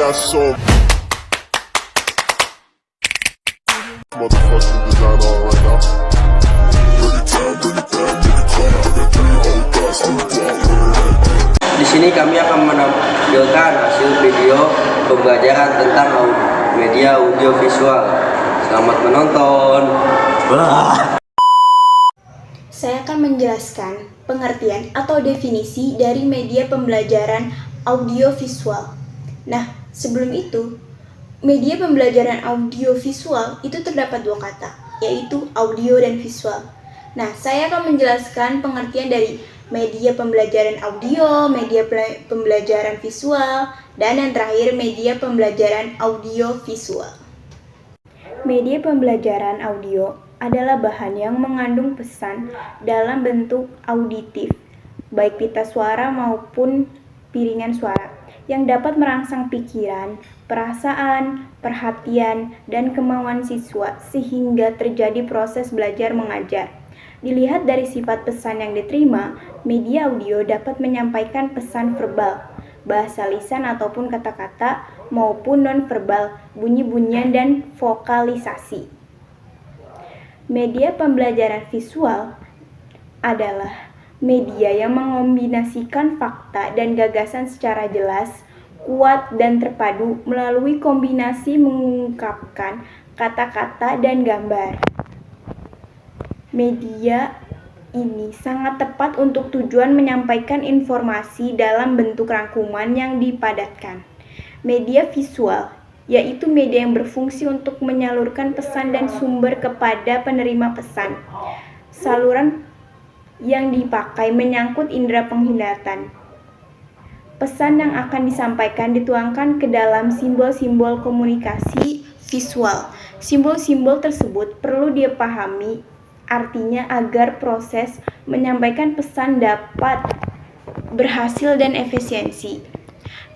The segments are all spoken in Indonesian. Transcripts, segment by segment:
got so motherfucking design on right now. Bring it down, bring it down, bring it down. I got 3 old guys who want. Di sini kami akan menampilkan hasil video pembelajaran tentang media audio visual. Selamat menonton. Saya akan menjelaskan pengertian atau definisi dari media pembelajaran audio visual. Nah, sebelum itu, media pembelajaran audio visual itu terdapat 2 kata, yaitu audio dan visual. Nah, saya akan menjelaskan pengertian dari media pembelajaran audio, media pembelajaran visual, dan yang terakhir media pembelajaran audio visual. Media pembelajaran audio adalah bahan yang mengandung pesan dalam bentuk auditif, baik pita suara maupun piringan suara, yang dapat merangsang pikiran, perasaan, perhatian, dan kemauan siswa sehingga terjadi proses belajar mengajar. Dilihat dari sifat pesan yang diterima, media audio dapat menyampaikan pesan verbal, bahasa lisan ataupun kata-kata, maupun non-verbal, bunyi-bunyian, dan vokalisasi. Media pembelajaran visual adalah media yang mengombinasikan fakta dan gagasan secara jelas, kuat, dan terpadu melalui kombinasi mengungkapkan kata-kata dan gambar. Media ini sangat tepat untuk tujuan menyampaikan informasi dalam bentuk rangkuman yang dipadatkan. Media visual yaitu media yang berfungsi untuk menyalurkan pesan dan sumber kepada penerima pesan. Saluran yang dipakai menyangkut indera penglihatan. Pesan yang akan disampaikan dituangkan ke dalam simbol-simbol komunikasi visual. Simbol-simbol tersebut perlu dipahami artinya agar proses menyampaikan pesan dapat berhasil dan efisiensi.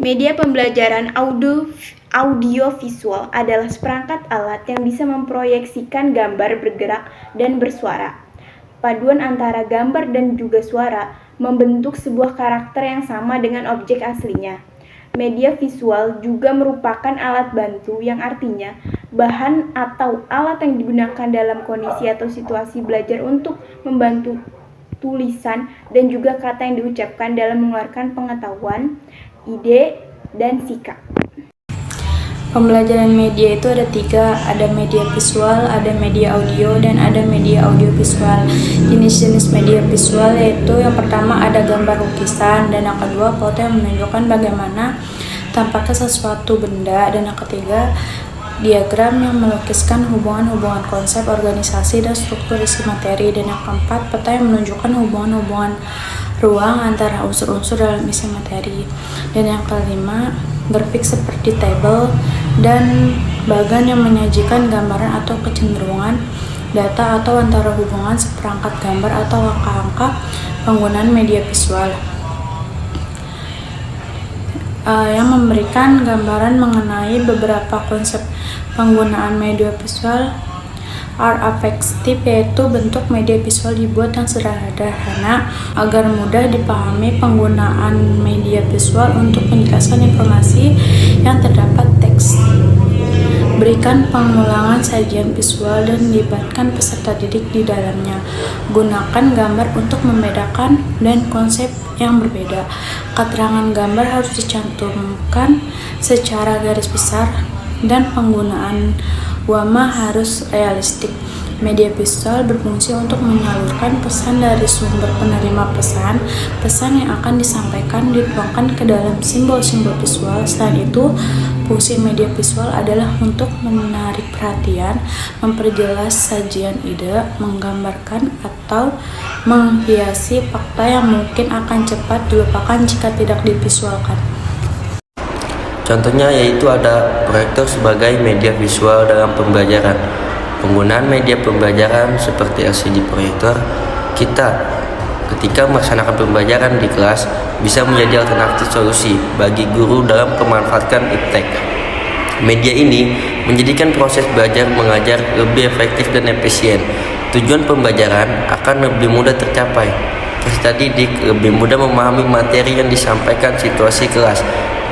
Media pembelajaran audio visual adalah seperangkat alat yang bisa memproyeksikan gambar bergerak dan bersuara. Paduan antara gambar dan juga suara membentuk sebuah karakter yang sama dengan objek aslinya. Media visual juga merupakan alat bantu yang artinya bahan atau alat yang digunakan dalam kondisi atau situasi belajar untuk membantu tulisan dan juga kata yang diucapkan dalam mengeluarkan pengetahuan, ide, dan sikap. Pembelajaran media itu ada 3, ada media visual, ada media audio, dan ada media audio visual. Jenis-jenis media visual yaitu yang pertama ada gambar lukisan, dan yang kedua foto yang menunjukkan bagaimana tampaknya sesuatu benda, dan yang ketiga diagram yang melukiskan hubungan-hubungan konsep, organisasi, dan struktur isi materi, dan yang keempat peta yang menunjukkan hubungan-hubungan ruang antara unsur-unsur dalam isi materi, dan yang kelima grafik seperti tabel dan bagan yang menyajikan gambaran atau kecenderungan data atau antara hubungan seperangkat gambar atau angka-angka penggunaan media visual yang memberikan gambaran mengenai beberapa konsep penggunaan media visual are efektif, yaitu bentuk media visual dibuat yang sederhana agar mudah dipahami. Penggunaan media visual untuk menjelaskan informasi yang terdapat teks, berikan pengulangan sajian visual, dan libatkan peserta didik di dalamnya. Gunakan gambar untuk membedakan dan konsep yang berbeda. Keterangan gambar harus dicantumkan secara garis besar dan penggunaan wama harus realistik. Media visual berfungsi untuk menyalurkan pesan dari sumber penerima pesan. Pesan yang akan disampaikan dituangkan ke dalam simbol-simbol visual. Selain itu, fungsi media visual adalah untuk menarik perhatian, memperjelas sajian ide, menggambarkan atau menghiasi fakta yang mungkin akan cepat dilupakan jika tidak divisualkan. Contohnya yaitu ada proyektor sebagai media visual dalam pembelajaran. Penggunaan media pembelajaran seperti LCD proyektor, kita ketika melaksanakan pembelajaran di kelas bisa menjadi alternatif solusi bagi guru dalam memanfaatkan iptek. Media ini menjadikan proses belajar mengajar lebih efektif dan efisien. Tujuan pembelajaran akan lebih mudah tercapai. Peserta didik lebih mudah memahami materi yang disampaikan situasi kelas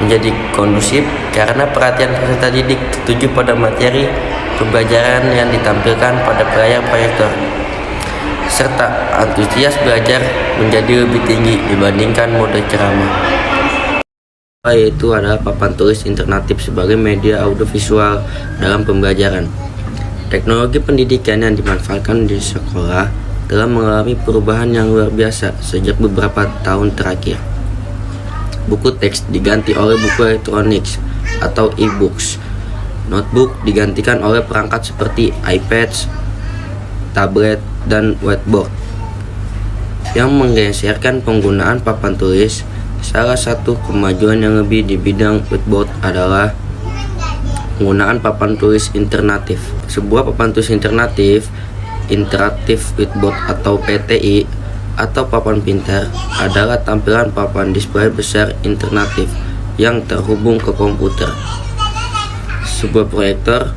menjadi kondusif karena perhatian peserta didik tertuju pada materi pembelajaran yang ditampilkan pada layar proyektor, serta antusias belajar menjadi lebih tinggi dibandingkan mode ceramah. Yaitu adalah papan tulis interaktif sebagai media audiovisual dalam pembelajaran. Teknologi pendidikan yang dimanfaatkan di sekolah telah mengalami perubahan yang luar biasa sejak beberapa tahun terakhir. Buku teks diganti oleh buku elektronik atau e-books. Notebook digantikan oleh perangkat seperti iPad, tablet, dan whiteboard yang menggeserkan penggunaan papan tulis. Salah satu kemajuan yang lebih di bidang whiteboard adalah penggunaan papan tulis interaktif. Sebuah papan tulis interaktif, Interactive Whiteboard atau PTI, atau papan pintar adalah tampilan papan display besar interaktif yang terhubung ke komputer. Sebuah proyektor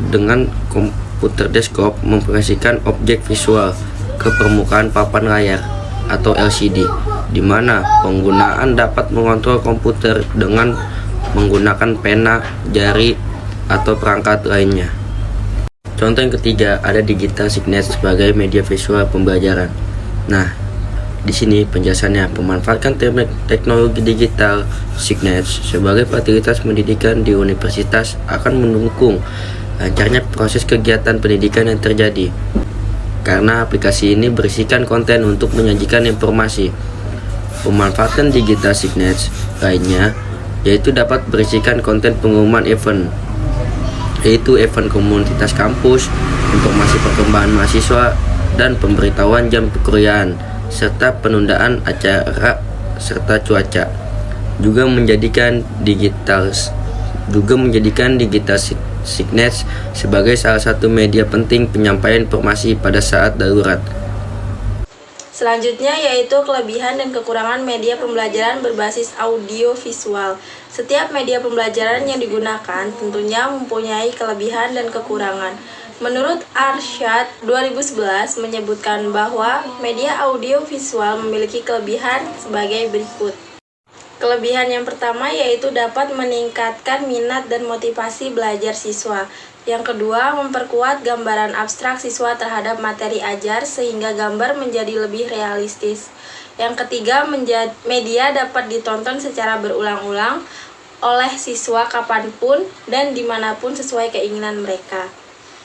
dengan komputer desktop memproyeksikan objek visual ke permukaan papan layar atau LCD, di mana penggunaan dapat mengontrol komputer dengan menggunakan pena, jari, atau perangkat lainnya. Contoh yang ketiga ada digital signage sebagai media visual pembelajaran. Nah, di sini penjelasannya, memanfaatkan teknologi digital signage sebagai fasilitas pendidikan di universitas akan mendukung lancarnya proses kegiatan pendidikan yang terjadi. Karena aplikasi ini berisikan konten untuk menyajikan informasi. Pemanfaatan digital signage lainnya yaitu dapat berisikan konten pengumuman event, yaitu event komunitas kampus, informasi perkembangan mahasiswa, dan pemberitahuan jam perkuliahan, serta penundaan acara serta cuaca. Juga menjadikan digital signage sebagai salah satu media penting penyampaian informasi pada saat darurat. Selanjutnya yaitu kelebihan dan kekurangan media pembelajaran berbasis audio visual. Setiap media pembelajaran yang digunakan tentunya mempunyai kelebihan dan kekurangan. Menurut Arsyad 2011 menyebutkan bahwa media audio visual memiliki kelebihan sebagai berikut. Kelebihan yang pertama yaitu dapat meningkatkan minat dan motivasi belajar siswa. Yang kedua, memperkuat gambaran abstrak siswa terhadap materi ajar sehingga gambar menjadi lebih realistis. Yang ketiga, media dapat ditonton secara berulang-ulang oleh siswa kapanpun dan dimanapun sesuai keinginan mereka.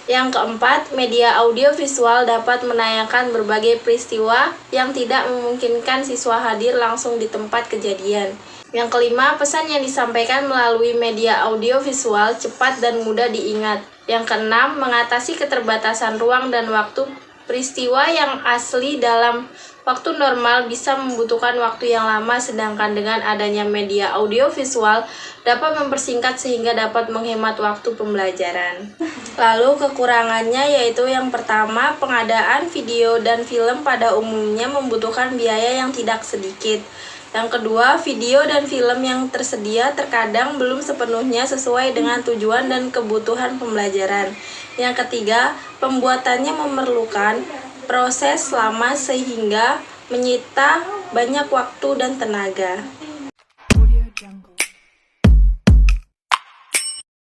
Yang keempat, media audiovisual dapat menayangkan berbagai peristiwa yang tidak memungkinkan siswa hadir langsung di tempat kejadian. Yang kelima, pesan yang disampaikan melalui media audiovisual cepat dan mudah diingat. Yang keenam, mengatasi keterbatasan ruang dan waktu. Peristiwa yang asli dalam waktu normal bisa membutuhkan waktu yang lama, sedangkan dengan adanya media audiovisual dapat mempersingkat sehingga dapat menghemat waktu pembelajaran. Lalu kekurangannya yaitu yang pertama, pengadaan video dan film pada umumnya membutuhkan biaya yang tidak sedikit. Yang kedua, video dan film yang tersedia terkadang belum sepenuhnya sesuai dengan tujuan dan kebutuhan pembelajaran. Yang ketiga, pembuatannya memerlukan proses lama sehingga menyita banyak waktu dan tenaga.